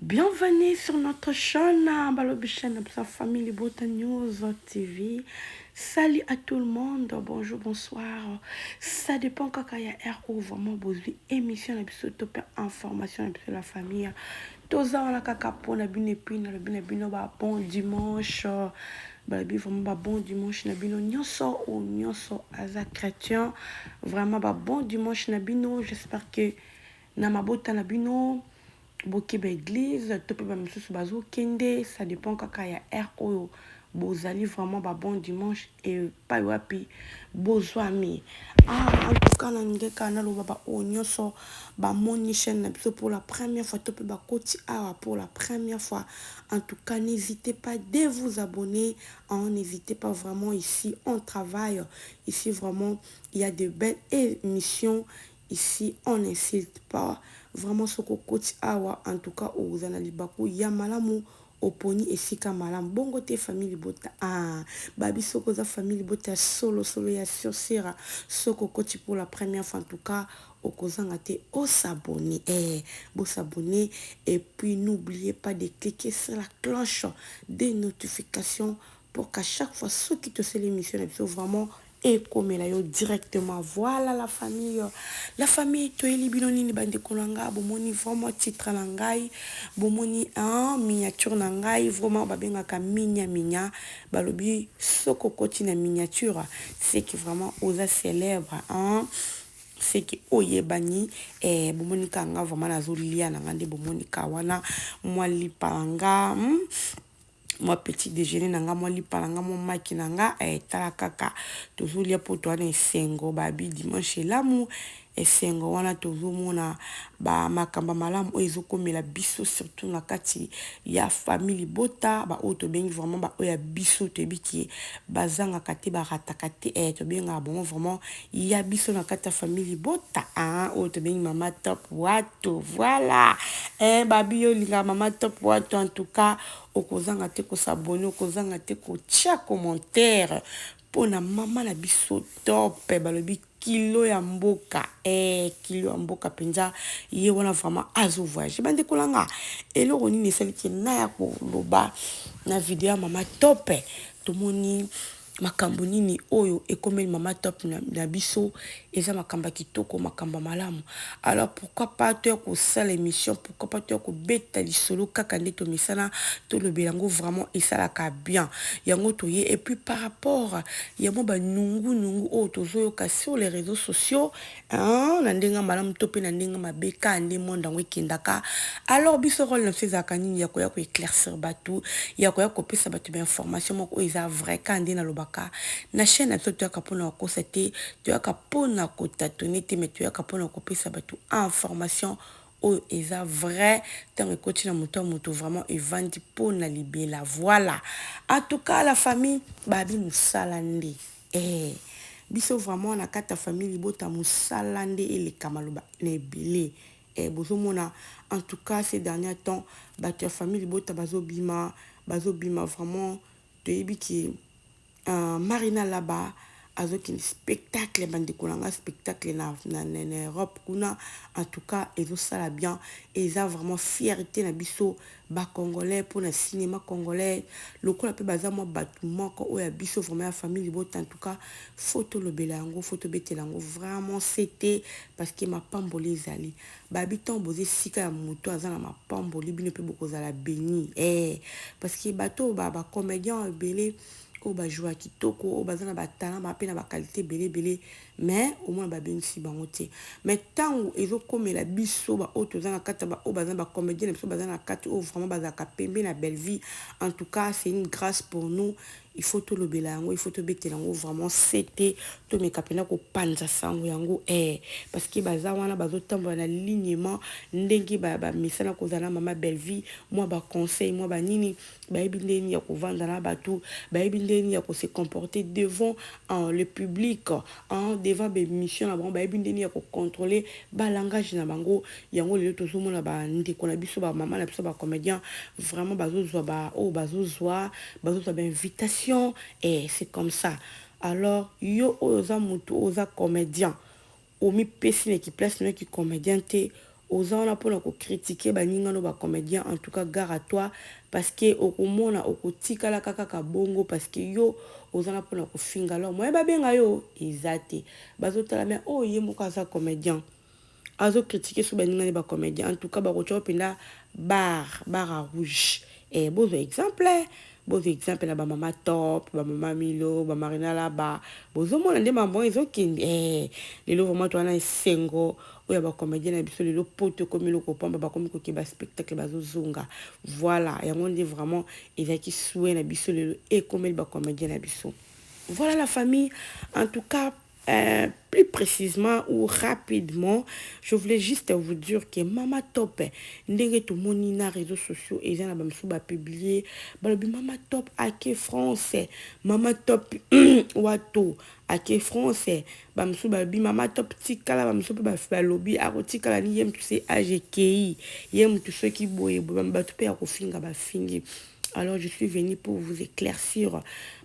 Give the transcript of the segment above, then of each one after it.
Bienvenue sur notre chaîne, chaîne de sa famille Bota News TV. Salut à tout le monde, bonjour, bonsoir. Ça dépend quand il y a RO, vraiment besoin émission, top information de la famille. Tous on a kaka pour la bine épine, la bine bon dimanche. Vraiment bon dimanche na bino nyonso ou nyonso aza chrétien. Vraiment bon dimanche na bino. J'espère que na mabota na bino bokeba église to pe bamisusu bazokende, ça dépend kaka ya air oyo bozali vraiment bon dimanche et pas wapi bozwami. En tout cas nangeka naloba ba oyo nyonso bamoni chaîne na biso pour la première fois to pe bakoti awa pour la première fois. En tout cas n'hésitez pas de vous abonner, n'hésitez pas vraiment. Ici on travaille, ici vraiment il y a de belles émissions. Ici, on n'insulte pas. Vraiment, ce que coach awa, en tout cas, aux analibaku, ya malamu, oponi et sika malam. Bongo te famille bota. Babi soko za famille bota solo ya sursira. Soko coach pour la première fois, en tout cas, au kozanga te, au s'abonner. Bon s'abonner. Et puis, n'oubliez pas de cliquer sur la cloche des notifications pour qu'à chaque fois, ceux qui te font l'émission, vraiment, et comme là yo directement. Voilà la famille toyeli bino nini bande kolanga bomoni vraiment titre na ngai bomoni miniature na ngai vraiment babengaka minya balobi soko koti na miniature c'est que vraiment osa célèbre c'est que oyebani bomoni kanga vraiment nazolia na ngande bomoni kawana moi lipanga moi petit déjeuner nanga moi lipalanga moi maki nanga tala kaka tozolia po to wana esengo babi dimanche lamu esengo wana tozomona ba makamba malamu oyo ezokomela biso surtout na kati ya famille bota ba oyo tobengi vraiment ba oyo ya biso toyebi ki bazangaka te barataka te tobengaka bongo vraiment ya biso na kati ya famille bota oyo tobengi mama top wato voilà babi yo linga mama top wato en tout cas okozanga te kosabone okozanga te kotia commentaire pona mama na biso top balobi kilo ya mboka kilo ya mboka penza ye wana vraiment azo voyage bande kolanga eloko nini esaliki na ya koloba na video ya mama top tomoni makambo nini oyo ekomeli mama top na biso eza makamba kitoko makamba malamu. Alors pourquoi pas toi kosala émission, pourquoi pas toi kobeta lisolo kaka nde tomisana tolobela yango vraiment esalaka bien yango toye. Et puis par rapport yango nungu oyo tozoyoka sur les réseaux sociaux na ndenga malamu to pe na ndenga mabeka nde monde yango ekendaka. Alors biso rôle na ezalaka nini ya koya ko éclaircir bato ya koya kopesa bato information moko eza vrai ka nde na lobaka na chaîne na biso toyaka mpona kokosa te toyaka mpona kotatone te me toyaka mpona kopesa bato information oyo eza vrai ntango ekoti na moto ya moto vraiment evandi mpona libela. Voilà en tout cas la famille babi mosala nde biso vraiment na kati ya famille libota mosala nde eleka maloba na ebele bozomona en tout cas ces derniers temps bato ya famille libota bazobima vraiment toyebi ki Marina là-bas avec un spectacle bandeko nanga spectacle na Europe kuna. En tout cas ezo sala bien et ça vraiment fierté na biso ba congolais pour le cinéma congolais lokola pe baza mo batu moko oya biso vraiment ya famille bota. En tout cas photo lobela yango photo betela yango vraiment c'était parce que ma pamboli ezali babiton boze sika ya moto aza na mapamboli bino pe bokozala béni parce que bato ba comédien ebele oyo bajouer kitoko oyo baza na batalent bape na bakalite ebele mais au moins babengisi bango te. Mais ntango ezokomela biso baoyo toza na kati oyo baza na bacomédien na biso baza na kati oyo vraiment bazalaka pembe na belle vie. En tout cas c'est une grâce pour nous. Il faut tolobela yango il faut tobetela yango vraiment c'était tomeka mpena kopanza sango yango parce que baza wana bazotambola na lignement ndenge bamisana kozala mama belle vie moi baconseil moi banini bayebi ndeni ya kovanda na bato bayebi ndeni ya kose comporter devant le public devant bémission na bango bayebi ndeni ya kocontrôler balangage na bango yango lelo tozomona bandeko na biso bamama na biso bacomédien vraiment bazozwa bazozwa bainvitation et c'est comme ça. Alors yo oza mutu oza comédien omi pesi na ki place na ki comédien te aux gens pour critiquer baningano ba comédien. En tout cas, gare à toi parce que okomona okotika la kaka bongo parce que yo aux gens pour la finga alors moi ba benga yo ezate bazotala mais oh ye moko za comédien azo critiquer sur baningani ba comédien. En tout cas ba kocho penda bar à rouge et beau exemple na ba mama top ba mama milo ba marina là ba bozo mona nde mambo ezokende lelo vraiment to na sengo oya ba comédien na biso lelo poto komi loko pamba ba komi ko ke ba spectacle bazozonga voilà yango nde vraiment ezaki souhait na biso lelo et comme ba comédien na biso. Voilà la famille, en tout cas, plus précisément ou rapidement, je voulais juste vous dire que Mama Top, ndenge tout mon na réseaux sociaux et j'en ai publié, Mama Top ake français, Mama Top wato ake français, bamsou babi Mama Top tikala bamsou ba lobby aro tikala ni yem tu sais AGKI, yem tu sais qui boye bamba tu pe akofinga ba fingi. Alors je suis venue pour vous éclaircir.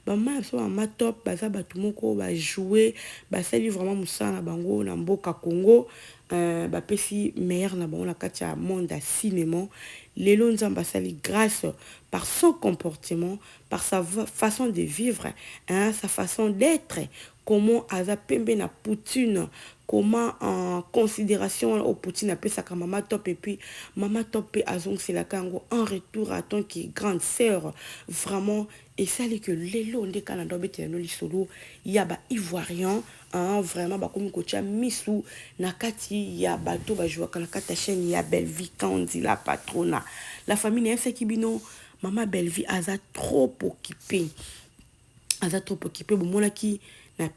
Maman so ma top baza batu moko ba jouer ba sali vraiment musana bango na mboka Congo ba pesi meilleur na bango na kati ya monde à cinéma. Lelo nzamba sali grâce par son comportement, par sa façon de vivre, hein, sa façon d'être, comment aza pembe na Poutine, comment en considération au Poutine appelle ça comme Mama Top et puis Mama Top et Azong c'est la kango en retour à ton qui est grande sœur vraiment et ça les que l'élo de Canada bete no lisolo ya ba ivoirien hein vraiment ba comme kocha misu nakati ya bato ba jouer kana kata chaîne ya belle vie quand on dit la patrona la famille n'est pas qui bino Mama belle vie aza trop occupée bon mona ki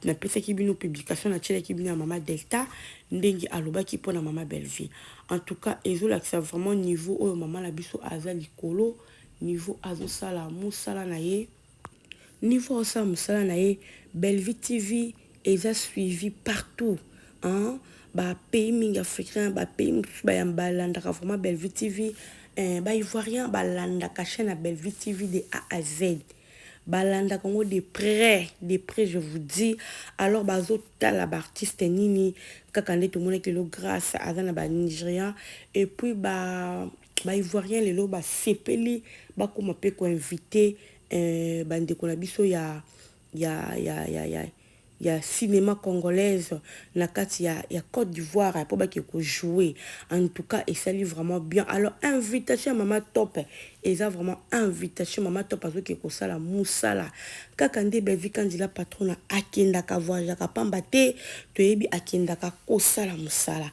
na pesa ki bino publication na tchela ki bino Mama Delta ndengi aloba ki pona Mama belle vie. En tout cas ezo la ça vraiment niveau oyo Mama la biso aza likolo niveau azo sala musala na ye niveau ça musala na ye Belle Vie TV eza suivi partout hein ba pays mingi africain ba pays ba yambalanda vraiment Belle Vie TV ba ivoirien ba landa ka chaîne à Belle Vie TV de A à Z. Balanda Congo de près je vous dis alors bazota la artiste nini kakande tout le monde que grâce à na ba Nigérien et puis ba ivoirien lelo ba sepeli ba ko pe ko invité bande ko na biso ya cinéma congolaise na kati ya Côte d'Ivoire pour ba ki ko jouer en tout cas et ça lui vraiment bien alors invitation à Mama Top et ça vraiment invitation Mama Top parce que ko sala musala kakande bevi kandila patrona akenda ka voyage ka pamba te to yebi akenda ka ko sala musala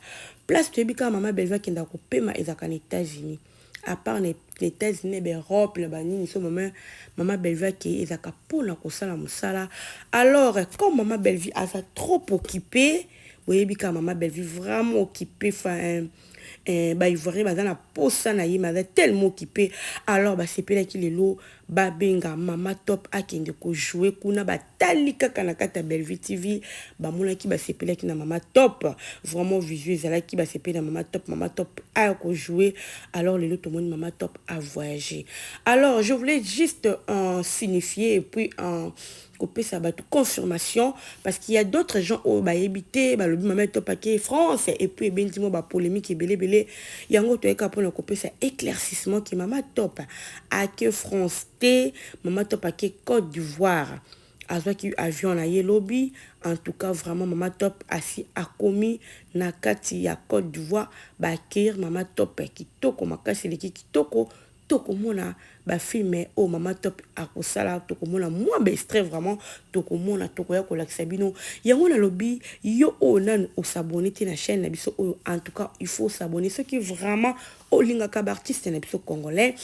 place to yebi ka Mama Belva kenda ko pema ezaka na États-Unis à part les États-Unis l'Europe le bani so Mama Belva qui ezaka pona ko sala musala alors comme Mama Belvi a ça trop occupé boyebi ka Mama Belvi vraiment occupé enfin ba ivoirien ba na posa na yima ba tellement occupé alors ba sepela ki lelo ba benga Mama Top akende ko jouer kuna ba talika kana kata Belle Vie TV ba mona ki ba sepela ki na Mama Top vraiment visuel zala ki ba sepela Mama Top a ko jouer alors lelo tout le monde Mama Top a voyagé alors je voulais juste signifier et puis couper ça bah confirmation parce qu'il y a d'autres gens au bah habité bah le Mama Top paquet France et puis ben dis-moi bah polémique et belé yango to eka pour couper ça éclaircissement qui Mama Top à que France T Mama Top paquet Côte d'Ivoire azwa ki avion na ye lobby en tout cas vraiment Mama Top asi a commis na kati ya Côte d'Ivoire ba accueillir Mama Top kitoko makasi leki kitoko tokomona ba filme o Mama Top akosala tokomona moi extrait vraiment tokomona tokoya ko lakisa bino yango na lobby yo o nan o s'abonner na chaîne na biso en tout cas il faut s'abonner ceux qui vraiment olinga ka artiste na biso congolais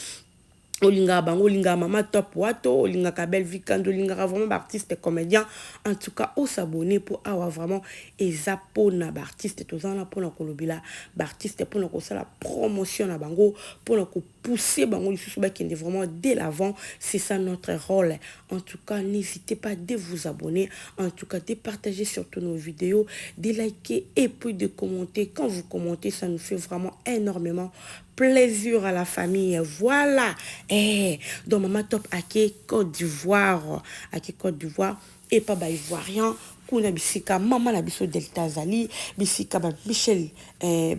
olinga bango olinga Mama Top wato olinga ka Belle Vie quand olinga vraiment artiste comédien en tout cas au s'abonner pour avoir vraiment ezapona artiste tozana pona kolobila artiste pona ko la promotion na bango pona ko pousser bango lisusu ba kende vraiment dès l'avant c'est ça notre rôle en tout cas n'hésitez pas de vous abonner en tout cas de partager surtout nos vidéos de liker et puis de commenter quand vous commentez ça nous fait vraiment énormément plaisir à la famille voilà donc Mama Top à Côte d'Ivoire et pas ivoirien kuna bisika mama na biso Delta zali bisika ba Michel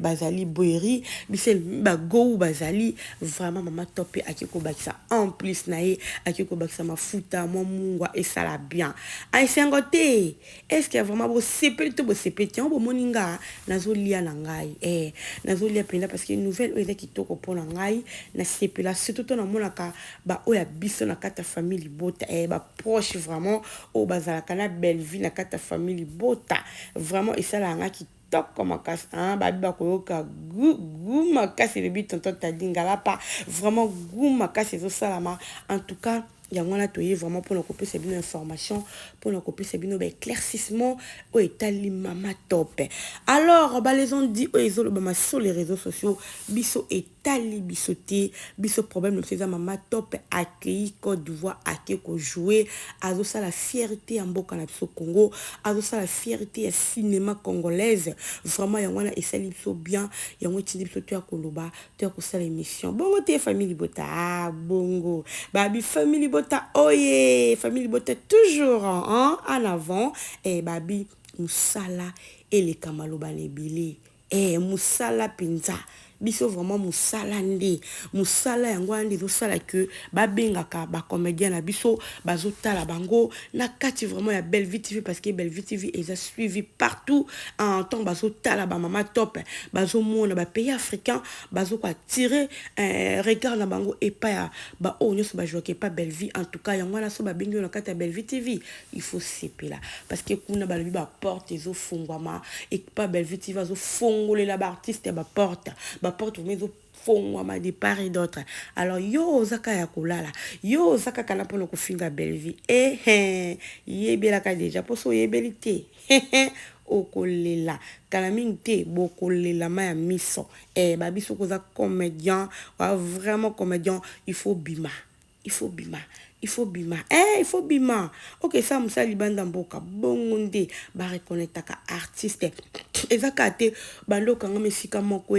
bazali Boeri Michel ba Gou bazali vraiment mama top akiko bakisa en plus na ye akiko bakisa mafuta mo mungwa et ça la bien ay sengote est-ce que vraiment bo sepeli to bo sepeti bo moninga nazolia na ngai nazolia penda parce que nouvelle oyo kitoko pona ngai na sepela surtout to na monaka ba oya biso na kata famille bota ba proche vraiment o bazala kana belle vie na kata famille bota vraiment et ça la ngaki top comme makasi babi bakoyoka gu makasi le but tonton tadingala pas vraiment gu makasi ezosalama en tout cas yango wana toye vraiment pour kopesa bino information pour kopesa bino éclaircissement au etali mama top alors les on dit ezolobama sur les réseaux sociaux biso etali bisoté biso problème le faisait mama top accueilli Côte d'Ivoire akeko jouer azo ça la fierté en mboka na biso Congo azo ça la fierté ya cinéma congolaise vraiment yango wana esali biso bien yango tindi biso to ya koloba to ya kosala émission bongo te famille bota bongo babi famille bota oye famille bota toujours en avant babi musala et les kamaloba lebele musala pinza biso vraiment musala nde musala yango andi zo sala que babengaka ba comédien na biso bazotala bango na kati vraiment ya Belle Vie TV parce que Belle Vie TV est suivi partout en temps bazotala ba mama top bazomona ba pays africain bazoko attirer regard na bango et pas ba onyo so ba jouer pas Belle Vie en tout cas yango na so ba bengi na kati ya Belle Vie TV il faut seper là parce que kuna ba lobi ba porte ezo fongwama et pas Belle Vie TV zo fongolela ba artiste ba porte porte mais fongwama de part et d'autre alors yo zaka ya kolala yo zaka kana pono kofinga Belle Vie yebelaka déjà poso yebelité okolela kana mingte bokolela ma ya miso babiso koza comédien vraiment comédien il faut bima il faut bima il faut bima ok ça musa libanda mboka bongonde ba reconnaître ka artiste ezaka te bando kanga mesika moko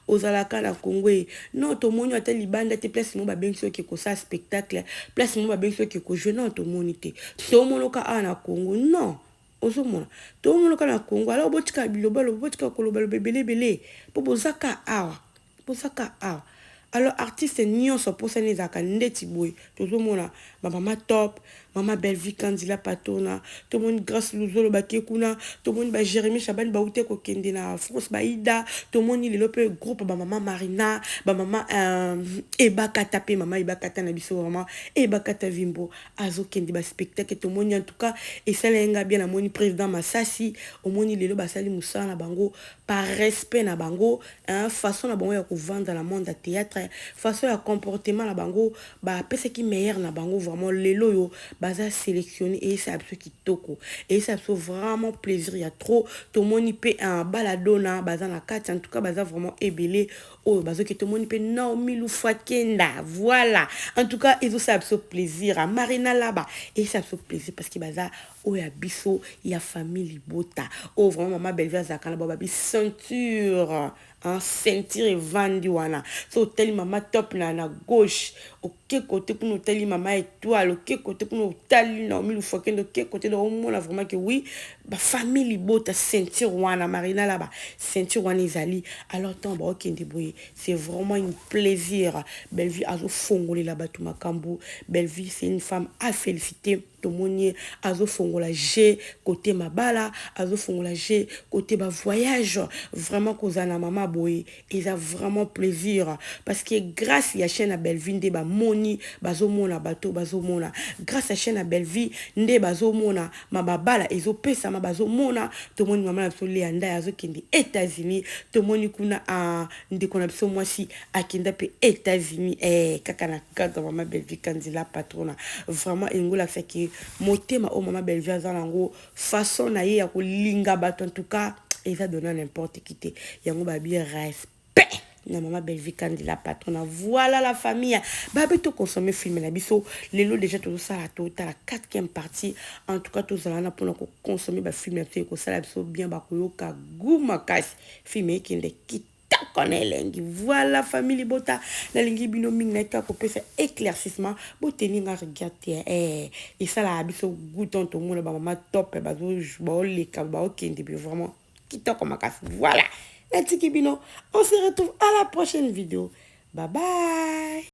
ozalaka na Congo non to moni ata libanda te place mo ba benso ke ko sa spectacle place mo ba benso ke ko jouer non to moni te to monoka na Congo non ozomona to monoka na Congo alors botika bilobalo botika kolobalo bebele po bozaka awa alors artiste nyonso posa nezaka ndeti boy tozomona mama top mama Belle Vie Kandila patona to moni grâce luzolo bakekuna to moni ba Jérémy Chaban ba ute ko kende na France ba Ida to moni le lope groupe ba mama Marina ba mama ebakata pe mama ebakata na biso vraiment ebakata vimbo azo kende ba spectacle to moni en tout cas et ça lenga bien na moni président Masasi au moni lelo ba sali musala na bango par respect na bango façon na bango ya ko vendre la monde à théâtre façon ya comportement na bango ba pese ki meilleur na bango vraiment lelo yo baza sélectionné et ça absolument kitoko et ça absolument vraiment plaisir il y a trop tout le monde peut un baladona baza na kati en tout cas baza vraiment ébélé oh bazo que tout le monde peut Naomi Lufakenda voilà en tout cas ils ont ça absolument plaisir à Marina là-bas et ça absolument plaisir parce que baza oh ya biso ya famille bota oh vraiment maman Belle Vie zakana babi ceinture ceinture et vandi wana so teli mama top na gauche ok côté pour nous teli mama étoile ok côté pour nous tali na milu fokendo ok côté de on a vraiment que oui ba famille bota ceinture wana Marina là-bas ceinture wana izali alors tant ba ok ndeboye c'est vraiment un plaisir Belle Vie azo fongoli là-bas tout makambu Belle Vie c'est une femme à féliciter tomoni azo fongola G côté mabala azo fongola G côté ba voyage vraiment kozana mama boy ils a vraiment plaisir parce que grâce à chaîne à Belle Vie nde ba moni bazomona bato bazomona grâce à chaîne à Belle Vie nde bazomona mababala ezopesa mabazomona tomoni mama na biso Leanda azo kende États-Unis tomoni kuna nde kona biso mwasi akenda pe États-Unis kaka na kaka mama Belle Vie Kandila patrona vraiment engola faki motema o mama Belle Vie azango façon na ye ya kolinga bato en tout cas et ça donne n'importe qui te yango babi respect na maman Belle Vie Kandila patronne voilà la famille babi to consommer film na biso lelo déjà tout ça la tota la quatrième partie en tout cas tout ça là pour consommer ba film na ko sala biso bien ba koyoka guma kasi film qui ndeki connaît lengi. Voilà, famille Bota. La lingi bino ming na ka kopé c'est éclaircissement. Boteni nga regarder. Et ça la biso gouton to mon ba mama top ba zo ba le ka ba okende bi vraiment. Kitoko makasi. Voilà. La tiki bino. On se retrouve à la prochaine vidéo. Bye bye.